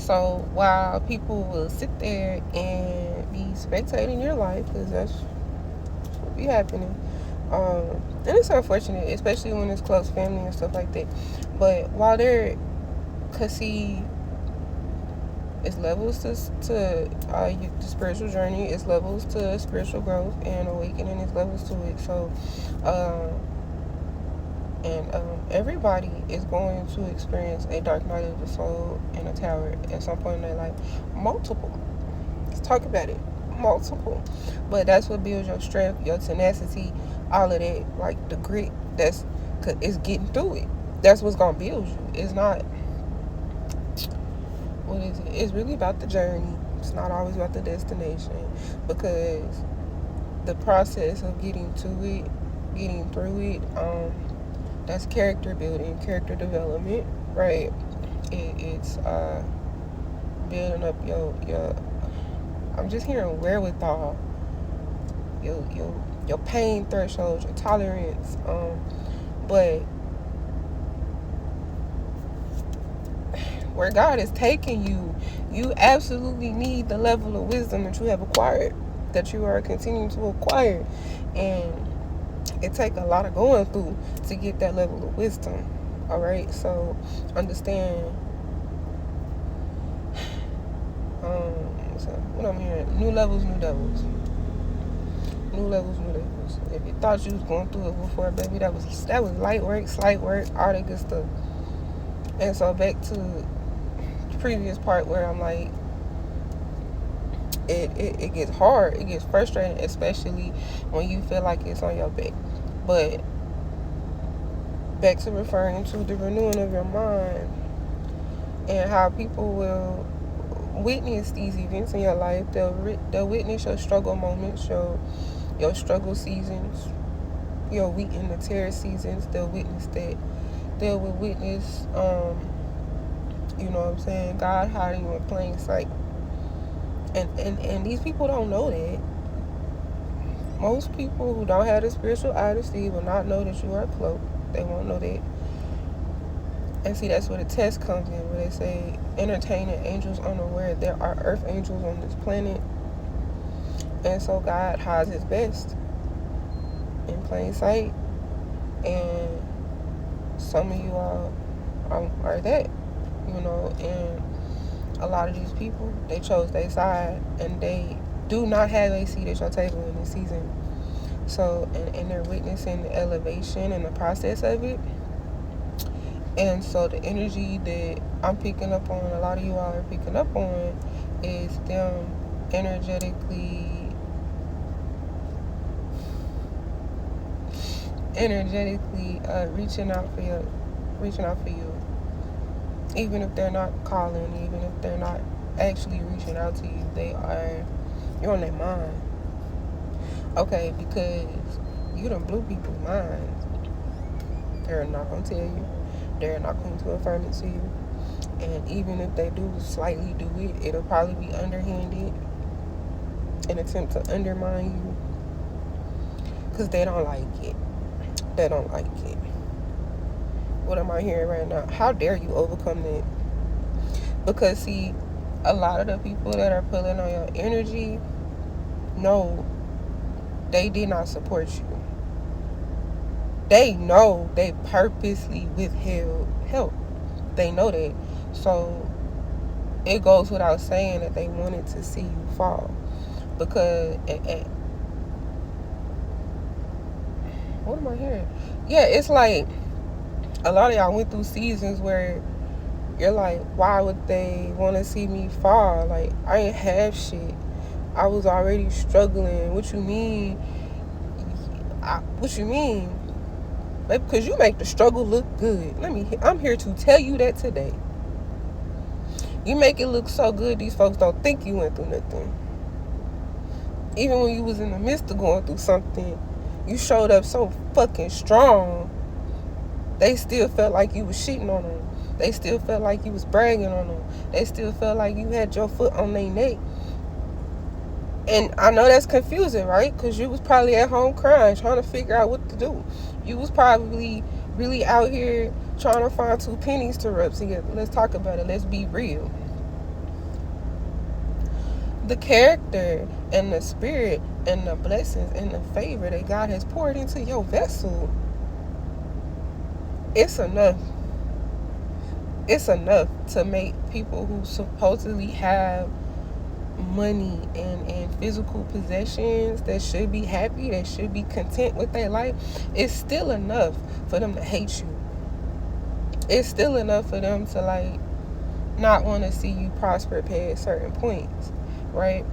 So while people will sit there and be spectating your life, because that's what be happening, and it's unfortunate, especially when it's close family and stuff like that. But while they're, cause see, it's levels to the spiritual journey. It's levels to spiritual growth and awakening. It's levels to it. So, everybody is going to experience a dark night of the soul and a tower at some point in their life. Multiple. Let's talk about it. Multiple. But that's what builds your strength, your tenacity, all of that. Like the grit. It's getting through it. That's what's gonna build you. It's not. What is it? It's really about the journey. It's not always about the destination, because the process of getting to it, getting through it, that's character building, character development, right? It's building up your. I'm just hearing wherewithal, your pain threshold, your tolerance, but where God is taking you, you absolutely need the level of wisdom that you have acquired, that you are continuing to acquire, and it takes a lot of going through to get that level of wisdom. All right, so understand. So what I'm hearing: new levels, new devils. New levels, new devils. If you thought you was going through it before, baby, that was light work, slight work, all that good stuff. And so back to the previous part where I'm like, it gets hard, it gets frustrating, especially when you feel like it's on your back. But back to referring to the renewing of your mind and how people will witness these events in your life. They'll witness your struggle moments, your struggle seasons, your wheat and the tear seasons. They'll witness that. They will witness, you know what I'm saying, God hiding you in plain sight. And these people don't know that. Most people who don't have the spiritual honesty will not know that you are cloaked. They won't know that. And see, that's where the test comes in, where they say, entertaining angels unaware. There are earth angels on this planet. And so God hides his best in plain sight. And some of you all are that, you know. And a lot of these people, they chose their side, and they do not have a seat at your table in this season. So, and they're witnessing the elevation and the process of it. And so the energy that I'm picking up on, a lot of you all are picking up on, is them energetically reaching out for you, even if they're not calling, even if they're not actually reaching out to you. You're on their mind. Okay, because you done blew people's minds. They're not gonna tell you. They're not going to affirm it to you. And even if they do slightly do it, it'll probably be underhanded, an attempt to undermine you, because they don't like it. They don't like it. What am I hearing right now? How dare you overcome that? Because see, a lot of the people that are pulling on your energy, no, they did not support you. They know they purposely withheld help. They know that. So it goes without saying that they wanted to see you fall. Because what am I hearing? Yeah, it's like a lot of y'all went through seasons where you're like, why would they want to see me fall? Like, I ain't have shit. I was already struggling. What you mean? What you mean? Because you make the struggle look good. I'm here to tell you that today. You make it look so good, these folks don't think you went through nothing. Even when you was in the midst of going through something, you showed up so fucking strong. They still felt like you was cheating on them. They still felt like you was bragging on them. They still felt like you had your foot on their neck. And I know that's confusing, right? Because you was probably at home crying, trying to figure out what to do. You was probably really out here trying to find two pennies to rub together. Let's talk about it. Let's be real. the character and the spirit and the blessings and the favor that God has poured into your vessel, it's enough. It's enough to make people who supposedly have money and physical possessions, that should be happy, that should be content with their life, it's still enough for them to hate you. It's still enough for them to like not want to see you prosper past certain points, right?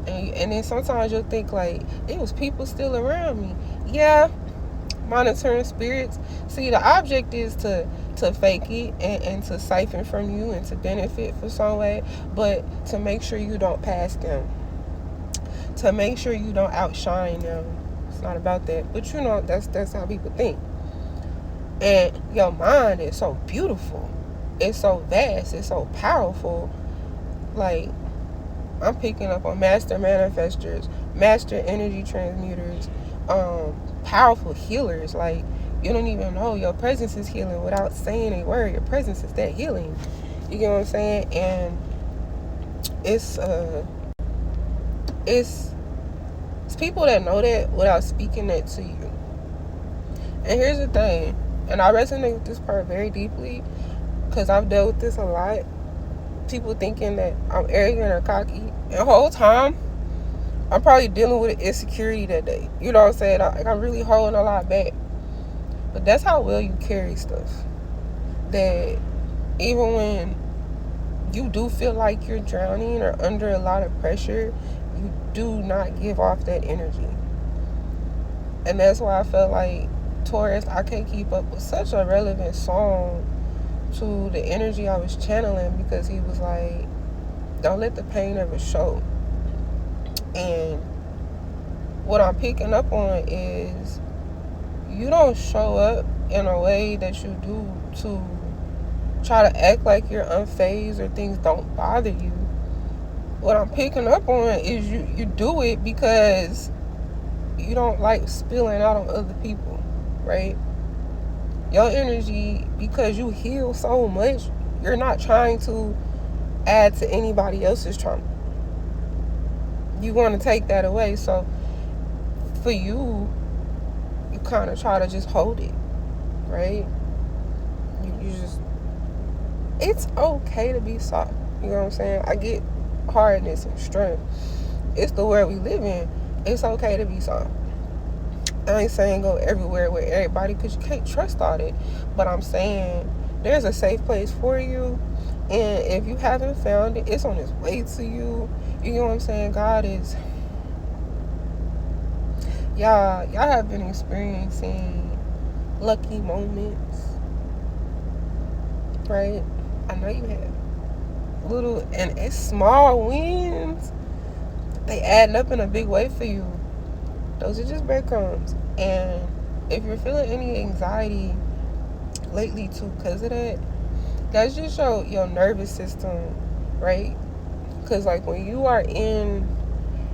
And then sometimes you'll think like, it was people still around me. Yeah, monitoring spirits. See, the object is to fake it and to siphon from you and to benefit for some way, but to make sure you don't pass them, to make sure you don't outshine them. It's not about that, but you know, that's how people think. And your mind is so beautiful, it's so vast, it's so powerful. Like, I'm picking up on master manifestors, master energy transmuters, powerful healers. Like, you don't even know your presence is healing without saying a word. Your presence is that healing. You get what I'm saying? And it's people that know that without speaking that to you. And here's the thing, and I resonate with this part very deeply because I've dealt with this a lot. People thinking that I'm arrogant or cocky, and the whole time I'm probably dealing with insecurity that day. You know what I'm saying? I'm really holding a lot back. But that's how well you carry stuff. That even when you do feel like you're drowning or under a lot of pressure, you do not give off that energy. And that's why I felt like Taurus, I Can't Keep Up, was such a relevant song to the energy I was channeling, because he was like, don't let the pain ever show. And what I'm picking up on is, you don't show up in a way that you do to try to act like you're unfazed or things don't bother you. What I'm picking up on is you do it because you don't like spilling out on other people, right? Your energy, because you heal so much, you're not trying to add to anybody else's trauma. You want to take that away. So for you kind of try to just hold it, right? You just, it's okay to be soft. You know what I'm saying? I get hardness and strength. It's the world we live in. It's okay to be soft. I ain't saying go everywhere with everybody, because you can't trust all that. But I'm saying there's a safe place for you. And if you haven't found it, it's on its way to you. You know what I'm saying? God is... Y'all have been experiencing lucky moments, right? I know you have. Little, and it's small wins. They adding up in a big way for you. Those are just breadcrumbs. And if you're feeling any anxiety lately too because of that, that's just your nervous system, right? Because like when you are in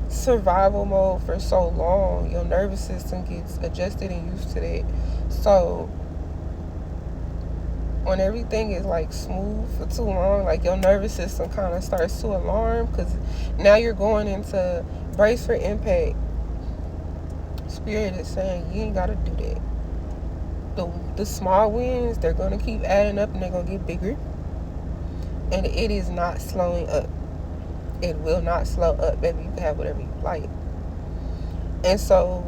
survival mode for so long, your nervous system gets adjusted and used to that. So when everything is like smooth for too long, like your nervous system kind of starts to alarm, because now you're going into brace for impact. Spirit is saying you ain't gotta do that. The small wins, they're gonna keep adding up and they're gonna get bigger. And it is not slowing up. It will not slow up, baby. You can have whatever you like. And so,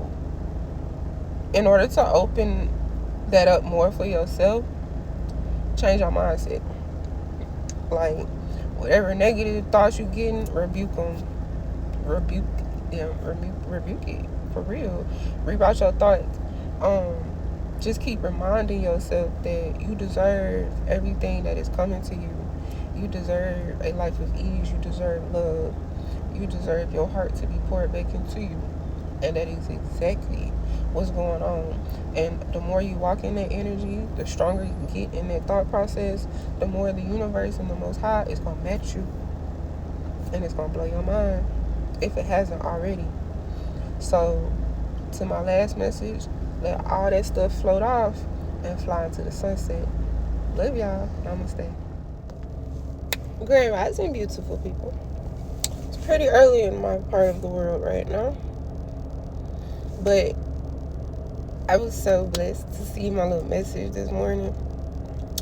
in order to open that up more for yourself, change your mindset. Like, whatever negative thoughts you getting, rebuke them. Rebuke it. For real. Reroute your thoughts. Just keep reminding yourself that you deserve everything that is coming to you. You deserve a life of ease. You deserve love. You deserve your heart to be poured back into you. And that is exactly what's going on. And the more you walk in that energy, the stronger you get in that thought process, the more the universe and the Most High is going to match you. And it's going to blow your mind if it hasn't already. So, to my last message, let all that stuff float off and fly into the sunset. Love y'all. Namaste. Grand rising, beautiful people. pretty early in my part of the world right now. But I was so blessed to see my little message this morning.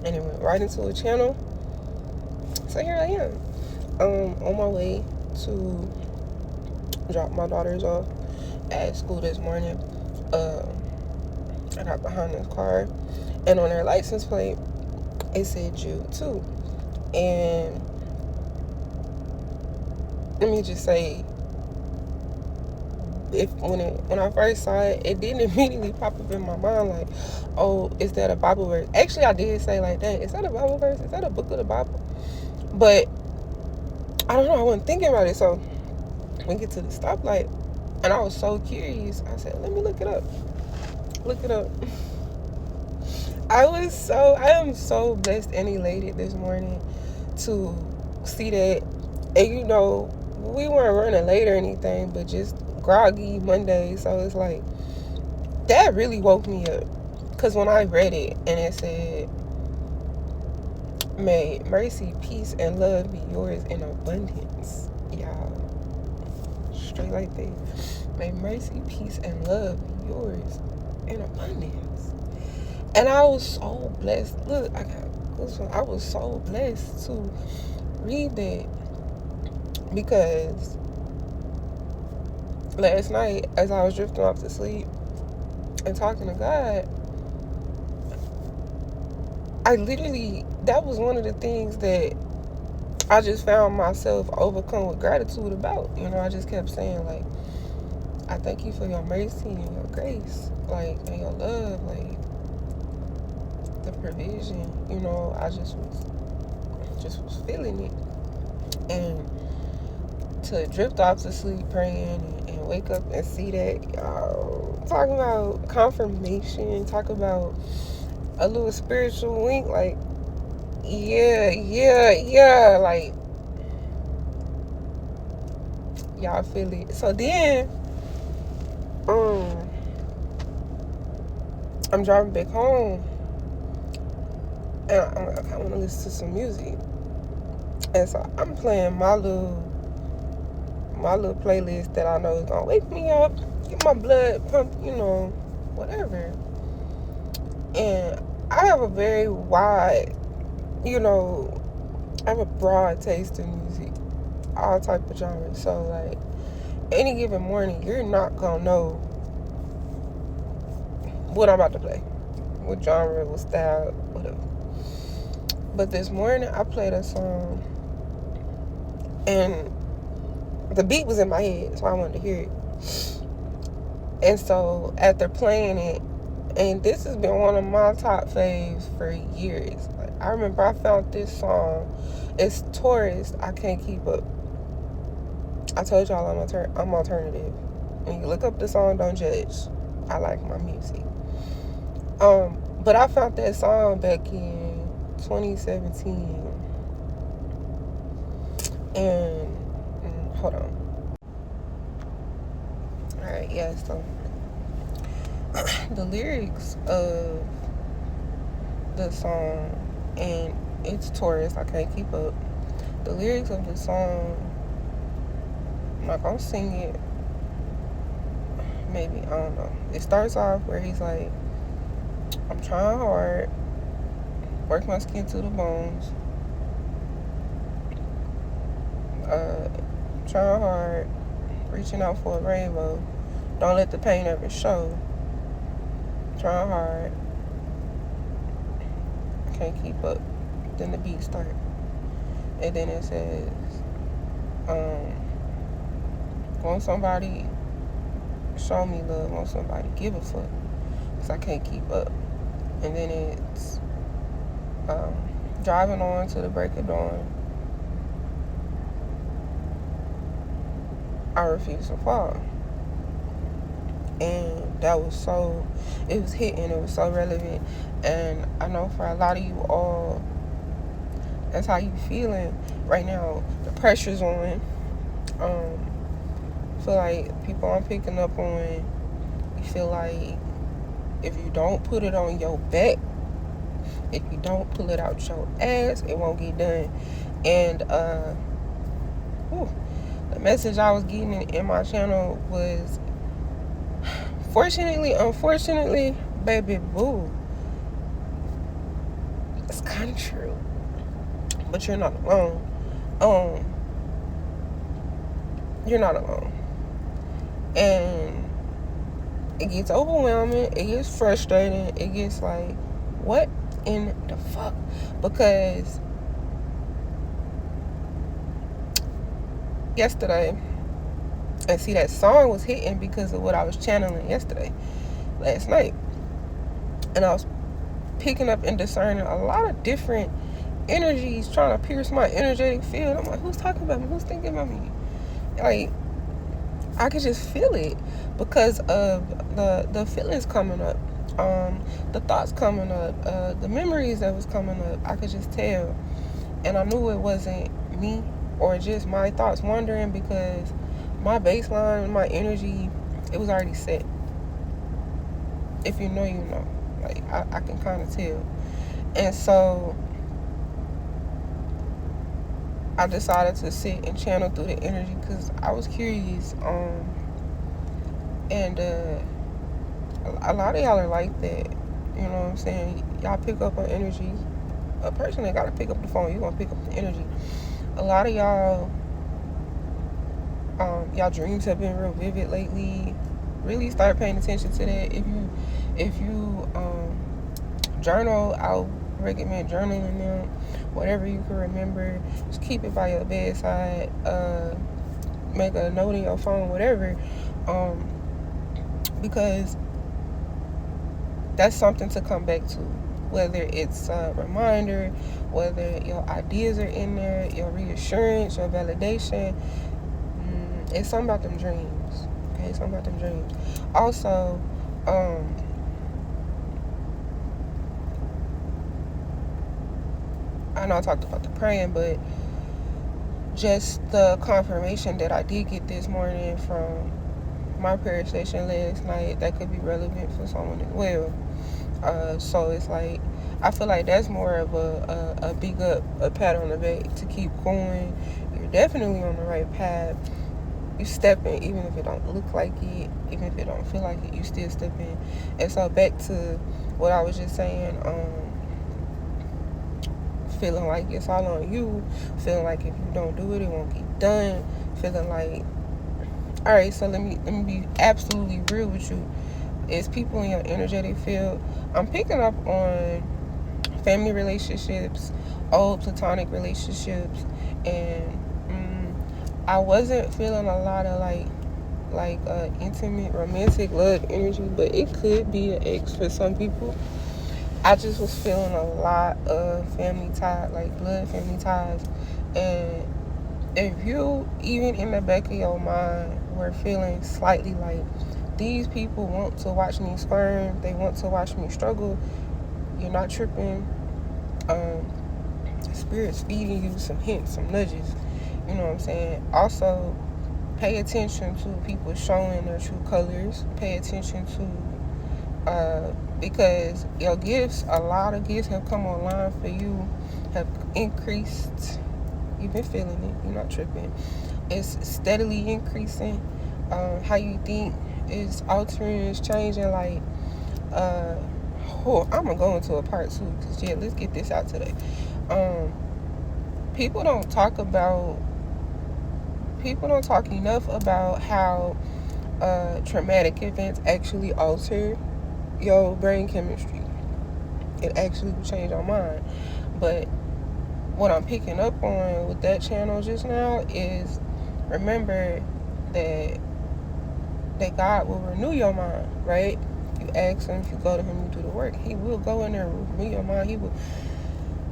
And it went right into a channel. So here I am. On my way to drop my daughters off at school this morning. I got behind this car, and on their license plate, it said Jude too. And let me just say, when I first saw it, it didn't immediately pop up in my mind like, oh, is that a Bible verse? Actually, I did say like that. Is that a Bible verse? Is that a book of the Bible? But I don't know. I wasn't thinking about it. So we get to the stoplight, and I was so curious. I said, let me look it up. Look it up. I am so blessed and elated this morning to see that. And you know, we weren't running late or anything, but just groggy Monday. So it's like, that really woke me up. Because when I read it and it said, may mercy, peace, and love be yours in abundance. Y'all, straight like that. May mercy, peace, and love be yours in abundance. And I was so blessed. Look, I was so blessed to read that, because last night, as I was drifting off to sleep and talking to God, that was one of the things that I just found myself overcome with gratitude about. You know, I just kept saying, like, I thank you for your mercy and your grace, like, and your love, like, the provision. You know, I just was feeling it. And to drift off to sleep praying and wake up and see that, y'all, talking about confirmation, talk about a little spiritual wink, like, yeah, like, y'all feel it. So then, I'm driving back home, and I want to listen to some music, and so I'm playing my little playlist that I know is gonna wake me up, get my blood pumped, you know, whatever. And I have a very wide, you know, I have a broad taste in music, all type of genres. So like, any given morning, you're not gonna know what I'm about to play, what genre, what style, whatever. But this morning, I played a song, and the beat was in my head, so I wanted to hear it. And so after playing it, and this has been one of my top faves for years. Like, I remember I found this song. It's Taurus, I Can't Keep Up. I told y'all I'm alternative. When you look up the song, don't judge. I like my music. But I found that song back in 2017. And hold on. Alright, yeah, so the lyrics of the song, and it's Taurus, I Can't Keep Up. The lyrics of the song, I'm not gonna sing it. Maybe, I don't know. It starts off where he's like, I'm trying hard, work my skin to the bones, trying hard, reaching out for a rainbow, don't let the pain ever show, trying hard, can't keep up. Then the beat starts, and then it says, want somebody show me love, want somebody give a fuck, because I can't keep up. And then it's driving on to the break of dawn, I refuse to fall. And that was it was hitting, it was so relevant. And I know for a lot of you all, that's how you feeling right now. The pressure's on. Feel like people aren't picking up on. You feel like if you don't put it on your back, if you don't pull it out your ass, it won't get done. And the message I was getting in my channel was, fortunately, unfortunately, baby boo, it's kind of true, but you're not alone. You're not alone. And it gets overwhelming, it gets frustrating, it gets like, what in the fuck? Because yesterday, and see, that song was hitting because of what I was channeling last night. And I was picking up and discerning a lot of different energies trying to pierce my energetic field. I'm like, who's talking about me? Who's thinking about me? Like, I could just feel it because of the feelings coming up, the thoughts coming up, the memories that was coming up. I could just tell. And I knew it wasn't me or just my thoughts wandering, because my baseline, my energy, it was already set. If you know, you know. Like, I can kind of tell. And so I decided to sit and channel through the energy because I was curious. And a lot of y'all are like that. You know what I'm saying? Y'all pick up on energy. A person ain't got to pick up the phone. You're going to pick up the energy. A lot of y'all, y'all dreams have been real vivid lately. Really start paying attention to that. If you journal, I'll recommend journaling them. Whatever you can remember, just keep it by your bedside. Make a note in your phone, whatever. Because that's something to come back to. Whether it's a reminder, whether your ideas are in there, your reassurance, your validation. It's something about them dreams. Okay, something about them dreams. Also, I know I talked about the praying, but just the confirmation that I did get this morning from my prayer station last night, that could be relevant for someone as well. So it's like, I feel like that's more of a big up, a pat on the back to keep going. You're definitely on the right path. You stepping, even if it don't look like it, even if it don't feel like it, you still stepping. And so back to what I was just saying, feeling like it's all on you, feeling like if you don't do it, it won't get done, feeling like, all right, so let me be absolutely real with you. It's people in your energetic field. I'm picking up on family relationships, old platonic relationships, and I wasn't feeling a lot of like intimate romantic love energy, but it could be an ex for some people. I just was feeling a lot of family ties, like blood family ties. And if you, even in the back of your mind, were feeling slightly like, these people want to watch me squirm, they want to watch me struggle, you're not tripping. Spirit's feeding you some hints, some nudges. You know what I'm saying? Also, pay attention to people showing their true colors. Pay attention to, because your gifts, a lot of gifts have come online for you, have increased. You've been feeling it. You're not tripping. It's steadily increasing. How you think is altering, is changing. Like, I'm gonna go into a part 2 because let's get this out today. People don't talk enough about how traumatic events actually alter your brain chemistry. It actually will change your mind. But what I'm picking up on with that channel just now is, remember that God will renew your mind, right? You ask him, if you go to him, you do the work, he will go in there and renew your mind. He will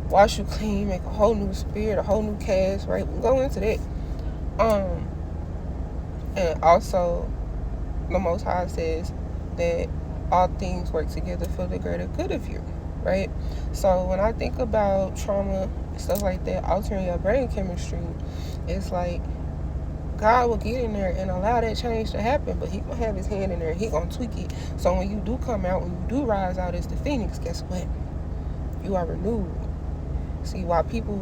wash you clean, make a whole new spirit, a whole new cast, right? We'll go into that. And also, the Most High says that all things work together for the greater good of you, right? So when I think about trauma, stuff like that, altering your brain chemistry, it's like God will get in there and allow that change to happen, but he gonna have his hand in there, he gonna tweak it. So when you do come out, when you do rise out as the phoenix, guess what? You are renewed. See, why people